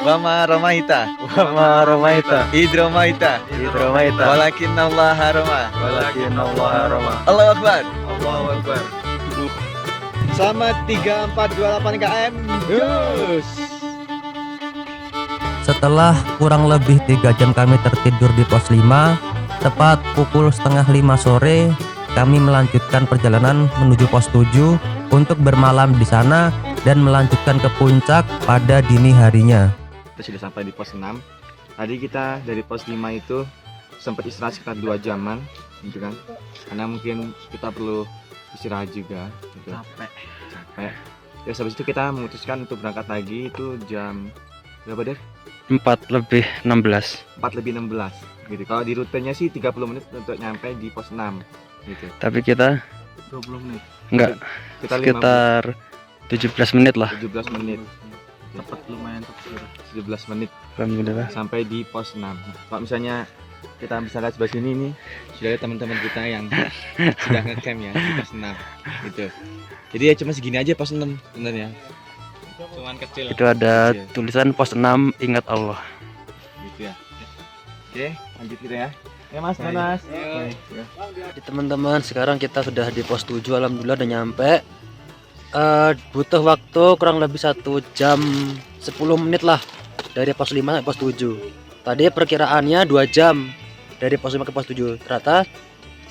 Wama Romaita. Wama Romaita. Idromaita. Idromaita. Walakinnallaha roma. Walakinnallaha roma. Allahu Akbar. Allahu Akbar. Selamat 3428 km. Yes. Setelah kurang lebih 3 jam kami tertidur di pos 5, tepat pukul setengah 5 sore kami melanjutkan perjalanan menuju pos 7 untuk bermalam di sana dan melanjutkan ke puncak pada dini harinya. Kita sudah sampai di pos 6. Tadi kita dari pos 5 itu sempat istirahat sekitar 2 jaman gitu kan, karena mungkin kita perlu istirahat juga gitu. Capek. Terus habis itu kita memutuskan untuk berangkat lagi itu jam berapa deh? 4:16. 4:16 gitu. Kalau di rutenya sih 30 menit untuk nyampe di pos 6 gitu. Tapi kita 20 menit. enggak, Kita sekitar 17 menit lah. 17 menit. Cepat, lumayan cepat. 17 menit Alhamdulillah. sampai di pos 6. Kalau misalnya kita bisa lihat sebelah sini nih, sudah ada teman-teman kita yang sudah ngecamp ya di pos 6 gitu. Jadi ya cuma segini aja pos 6 sebenarnya. Cuman kecil. Itu ada Kecil. tulisan pos 6 ingat Allah. Gitu ya. Oke, lanjut kita ya. Ya Mas, Mas. Jadi teman-teman, sekarang kita sudah di pos 7, alhamdulillah udah nyampe. Butuh waktu kurang lebih 1 jam 10 menit lah dari pos 5 sampai pos 7. Tadi perkiraannya 2 jam dari pos 5 ke pos 7. Ternyata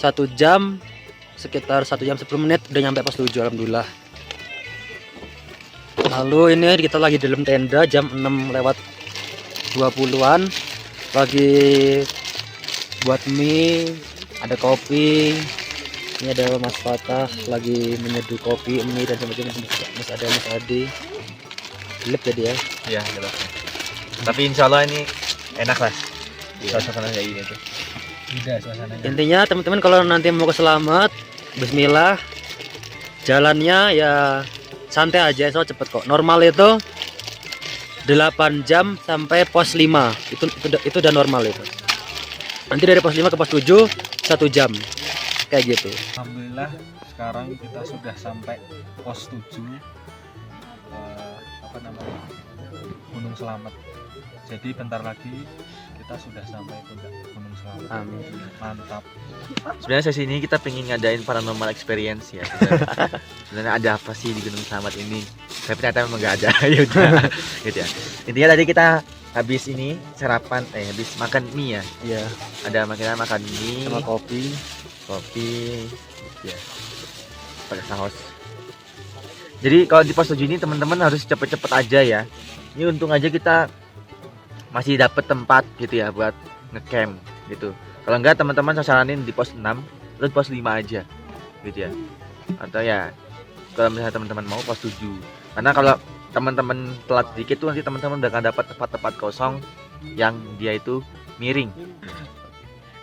1 jam, sekitar 1 jam 10 menit udah nyampe pos 7, alhamdulillah. Lalu ini kita lagi dalam tenda jam 6:20-an, lagi buat mie, ada kopi. Ini ada Mas Fatah lagi menyeduh kopi, mie dan semacamnya. Mas ada Mas Adi. Gelap jadi ya. Iya, jelas. Tapi insya Allah ini enak lah. Suasana kayak gini tuh. Intinya teman-teman kalau nanti mau ke Selamat, bismillah. Jalannya ya santai aja, soal cepet kok. Normal itu 8 jam sampai pos 5. Itu udah normal itu. Nanti dari pos 5 ke pos 7 1 jam. Kayak gitu. Alhamdulillah sekarang kita sudah sampai pos 7 Gunung Selamat. Jadi bentar lagi kita sudah sampai puncak Gunung Selamat. Amin. Mantap. Sebenarnya sesi ini kita pengen ngadain paranormal experience ya. Sebenarnya ada apa sih di Gunung Selamat ini? Tapi ternyata memang nggak ada. Ya udah, gitu ya. Intinya tadi kita habis ini sarapan, habis makan mie ya. Iya, Ada makan mie, sama kopi. ya, pakai saus. Jadi kalau di pos 7 ini teman-teman harus cepet-cepet aja ya. Ini untung aja kita masih dapet tempat gitu ya buat ngecamp gitu. Kalau enggak teman-teman saya saranin di pos 6 terus pos 5 aja gitu ya. Atau ya kalau misalnya teman-teman mau pos 7. Karena kalau teman-teman telat sedikit tuh nanti teman-teman udah akan dapat tempat-tempat kosong yang dia itu miring.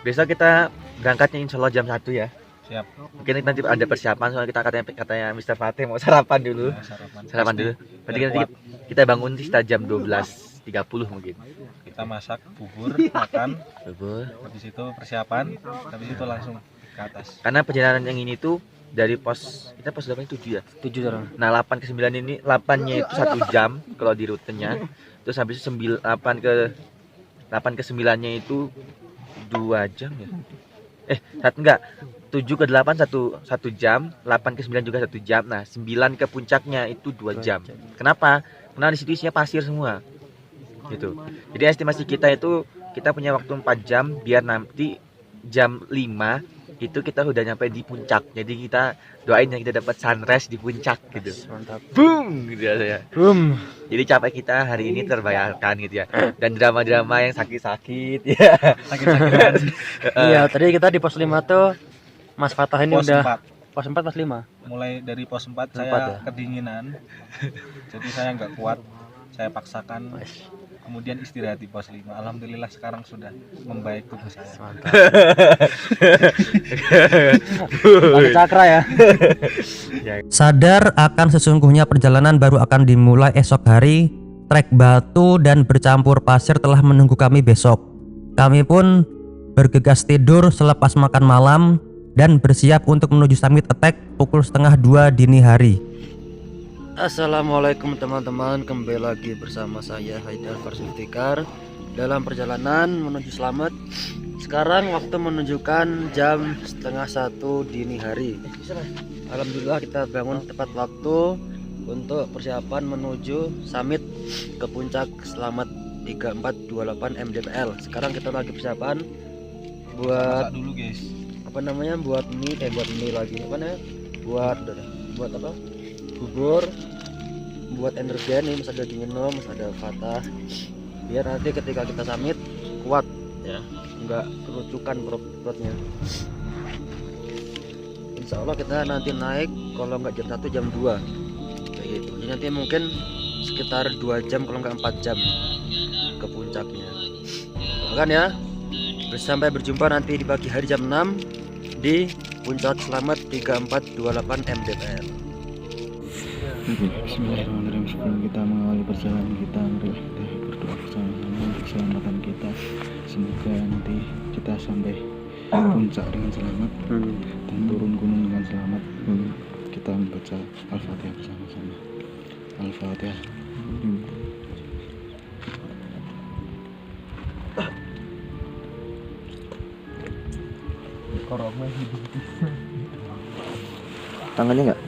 Besok kita berangkatnya insya Allah jam 1 ya. Siap. Mungkin nanti ada persiapan soalnya kita katanya Mr. Fatih mau sarapan dulu. Ya, Sarapan dulu. Nanti kita bangun sekitar jam 12:30 mungkin. Kita masak bubur, makan, Bubur. habis itu persiapan, habis itu langsung ke atas. Karena perjalanan yang ini tuh dari kita pos 8 7 ya. 7 sekarang. Nah, 8 ke 9 ini 8-nya itu 1 jam kalau di rutenya. Terus habis itu 8 ke 9-nya itu 2 jam ya. Enggak. 7 ke 8 1 jam, 8 ke 9 juga 1 jam. Nah, 9 ke puncaknya itu 2 jam. Kenapa? Karena di situ isinya pasir semua. Gitu. Jadi estimasi kita itu kita punya waktu 4 jam biar nanti jam 5 itu kita udah nyampe di puncak. Jadi kita doain yang kita dapat sunrise di puncak gitu. Mantap. Boom gitu ya. Boom. Jadi capek kita hari ini terbayarkan gitu ya. Dan drama-drama yang sakit-sakit ya. Sakit-sakitan. Iya, tadi kita di pos 5 tuh Mas Fatah ini Pos udah 4. pos 4 pos 5. Mulai dari pos 4 saya 4 ya? kedinginan. Jadi saya nggak kuat. Saya paksakan. Kemudian istirahat di pos 5. Alhamdulillah sekarang sudah membaik tubuh saya. Mantap. Pakai cakra ya. Sadar akan sesungguhnya perjalanan baru akan dimulai esok hari, trek batu dan bercampur pasir telah menunggu kami besok. Kami pun bergegas tidur selepas makan malam dan bersiap untuk menuju summit attack pukul 1:30 dini hari. Assalamualaikum teman-teman, kembali lagi bersama saya Haidar Farsulfikar dalam perjalanan menuju Slamet. Sekarang waktu menunjukkan jam 12:30 dini hari. Alhamdulillah kita bangun tepat waktu untuk persiapan menuju summit ke puncak Slamet 3428 mdpl. Sekarang kita lagi persiapan buat Masak dulu guys. apa namanya, buat mie lagi apa namanya, buat apa, bubur, buat energen. Ini masih ada dinginum, masih ada fatah, biar nanti ketika kita summit kuat ya, nggak kerucukan perutnya. Insya Allah kita nanti naik kalau nggak jam 1 jam 2 kayak gitu. Jadi nanti mungkin sekitar 2 jam kalau nggak 4 jam ke puncaknya. Kan ya, sampai berjumpa nanti di pagi hari jam 6 di puncak Slamet 3428 mdpl. Bismillahirrahmanirrahim. Sebelum kita mengawali perjalanan kita, mari kita berdoa bersama-sama untuk keselamatan kita. Semoga nanti kita sampai puncak dengan selamat dan turun gunung dengan selamat. Kita membaca Al-Fatihah bersama-sama. Al-Fatihah. Tangannya enggak?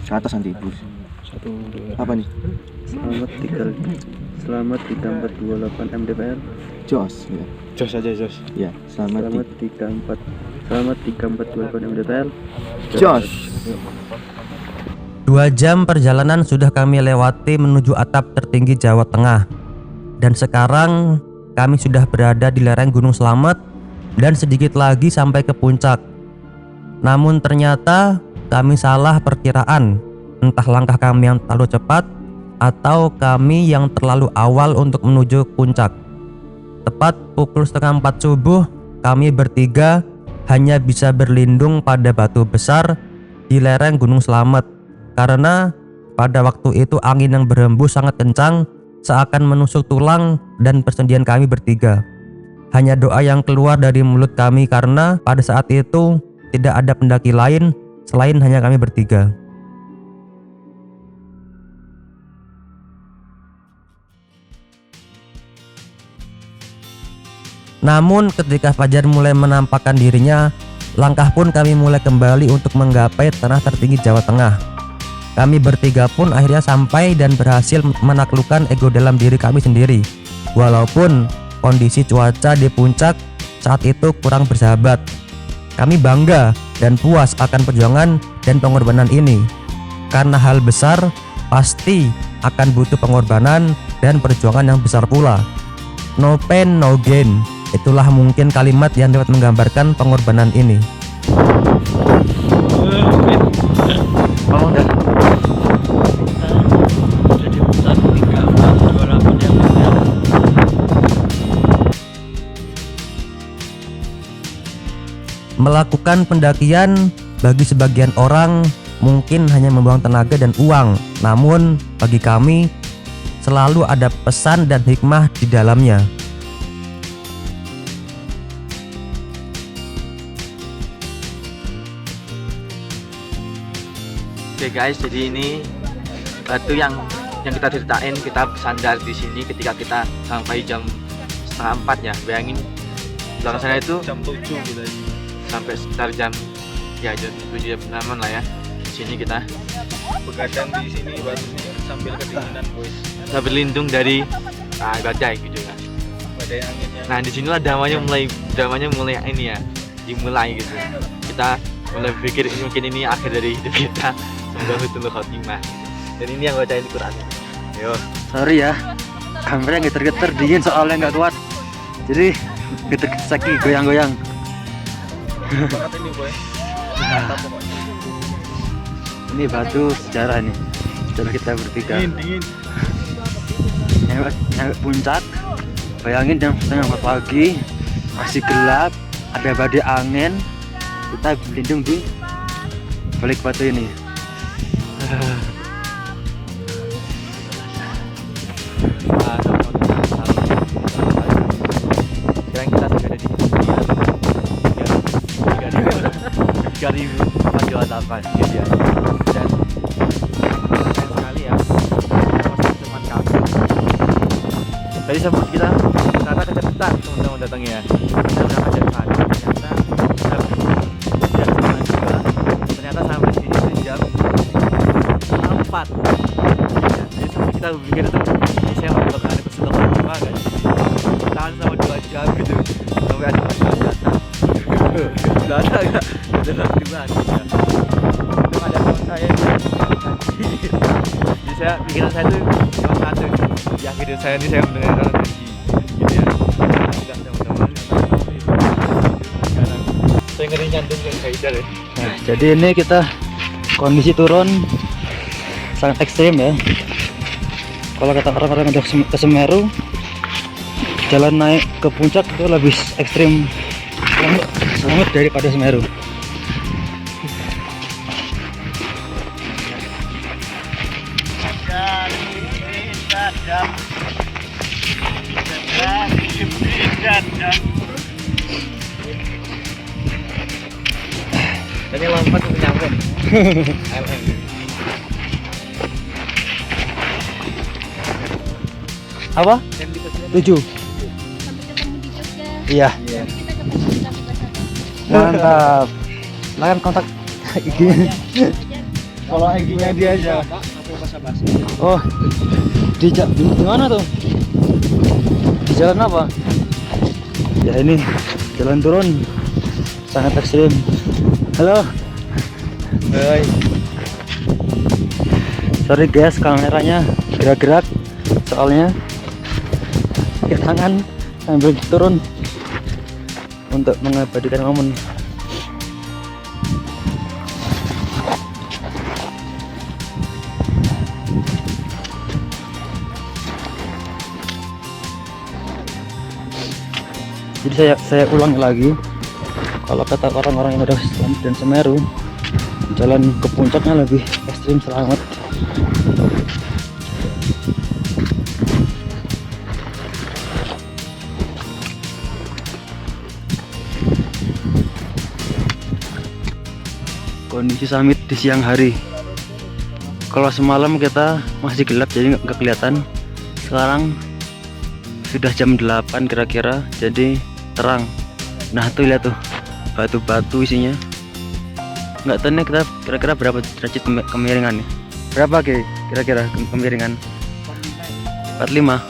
Ke atas nanti ibu. 1, 2, Apa nih? Selamat 3428 mdpl. Jos ya. jos aja jos. Ya, selamat 3428 mdpl. Jos. 2 jam perjalanan sudah kami lewati menuju atap tertinggi Jawa Tengah. Dan sekarang kami sudah berada di lereng Gunung Slamet dan sedikit lagi sampai ke puncak. Namun ternyata kami salah perkiraan. Entah langkah kami yang terlalu cepat atau kami yang terlalu awal untuk menuju puncak. Tepat pukul 3:30 subuh, kami bertiga hanya bisa berlindung pada batu besar di lereng Gunung Slamet. Karena pada waktu itu angin yang berhembus sangat kencang, seakan menusuk tulang dan persendian kami bertiga. Hanya doa yang keluar dari mulut kami karena pada saat itu tidak ada pendaki lain selain hanya kami bertiga. Namun ketika fajar mulai menampakkan dirinya, langkah pun kami mulai kembali untuk menggapai tanah tertinggi Jawa Tengah. Kami bertiga pun akhirnya sampai dan berhasil menaklukkan ego dalam diri kami sendiri. Walaupun kondisi cuaca di puncak saat itu kurang bersahabat, kami bangga dan puas akan perjuangan dan pengorbanan ini. Karena hal besar pasti akan butuh pengorbanan dan perjuangan yang besar pula. No pain no gain. Itulah mungkin kalimat yang dapat menggambarkan pengorbanan ini. Melakukan pendakian bagi sebagian orang mungkin hanya membuang tenaga dan uang, namun bagi kami selalu ada pesan dan hikmah di dalamnya. Oke guys, jadi ini batu yang kita ceritain, kita bersandar di sini ketika kita sampai jam 3:30 ya. Bayangin belakang sana itu Jam 7 kita ini. sampai sekitar jam 7 jam 6 lah ya. Di sini kita Begadang di sini batunya sambil kedinginan boys. kita berlindung dari badai gitu ya. Badai anginnya. Nah disinilah damanya mulai ini ya, dimulai gitu. Kita mulai berpikir mungkin ini akhir dari hidup kita. Semoga husnul khotimah. Dan ini yang bacain Quran. Yo. Sorry ya, kameranya geter-geter, dingin soalnya nggak kuat. Jadi geter-geter sakit, goyang-goyang. Banget ini boy. Mantap pokoknya. Ini batu sejarah nih, sejarah kita bertiga. Dingin. Nyampe puncak, bayangin jam 3:30 pagi, masih gelap, ada badai angin, kita berlindung di balik batu ini. Sekarang kita sudah ada di 3.000 dilakukan gitu ya. Dan keren sekali ya proses teman kami. Tadi sempat kita ternyata kecepatan teman-teman datangnya. Kita udah ngajak sana, ternyata kita jam 9 juga. Ternyata sampai sini itu jam 4. Ya, jadi sampai kita pikir itu ini saya mau bakal ada pesan teman apa kan? Tahan sama 2 jam gitu sampai ada pesan datang. Datang ya, itu nanti banget ya. Itu ada teman saya yang jadi saya pikiran saya tuh cuma satu, di akhir hidup saya ini saya mendengarkan ngaji gitu ya. Tidak teman-teman sekarang saya ngeri nyandung yang kaidar ya. Nah, jadi ini kita kondisi turun sangat ekstrim ya. Kalau kata orang-orang udah ke Semeru, jalan naik ke puncak itu lebih ekstrim banget daripada Semeru. Dan yang lompat untuk nyampe nih. Apa? 7. Sampai ketemu di Jogja. Iya. Kita ketemu di Kabupaten. Mantap. Lain kontak IG-nya. Kalau IG-nya dia aja. Oh, di mana tuh? Di jalan apa? Ya ini jalan turun sangat ekstrim. Halo. Hai. Sorry guys, kameranya gerak-gerak soalnya pakai tangan sambil turun untuk mengabadikan momen. Jadi saya ulangi lagi, kalau kata orang-orang yang udah selamat dan Semeru, jalan ke puncaknya lebih ekstrim selamat. Kondisi summit di siang hari. Kalau semalam kita masih gelap jadi nggak kelihatan. Sekarang sudah jam 8 kira-kira, jadi terang. Nah tuh lihat tuh batu-batu isinya. Nggak tahu nih kita kira-kira berapa derajat kemiringan nih. Berapa kira-kira kemiringan? 45.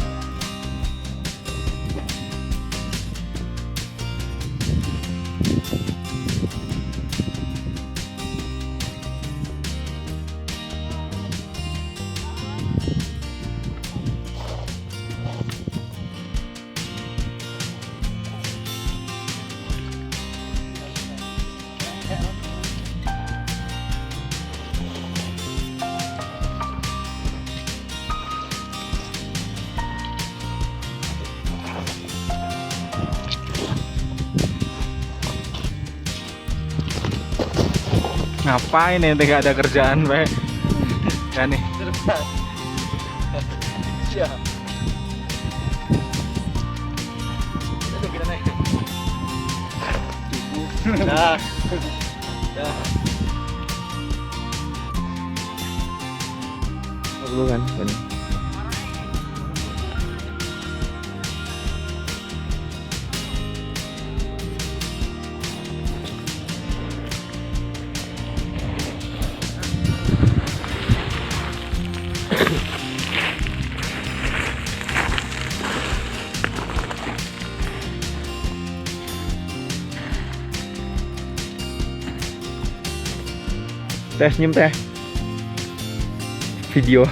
Ngapain ente gak ada kerjaan Pak? Kan nih. Nah. Bukan. Teh senyum teh. Video.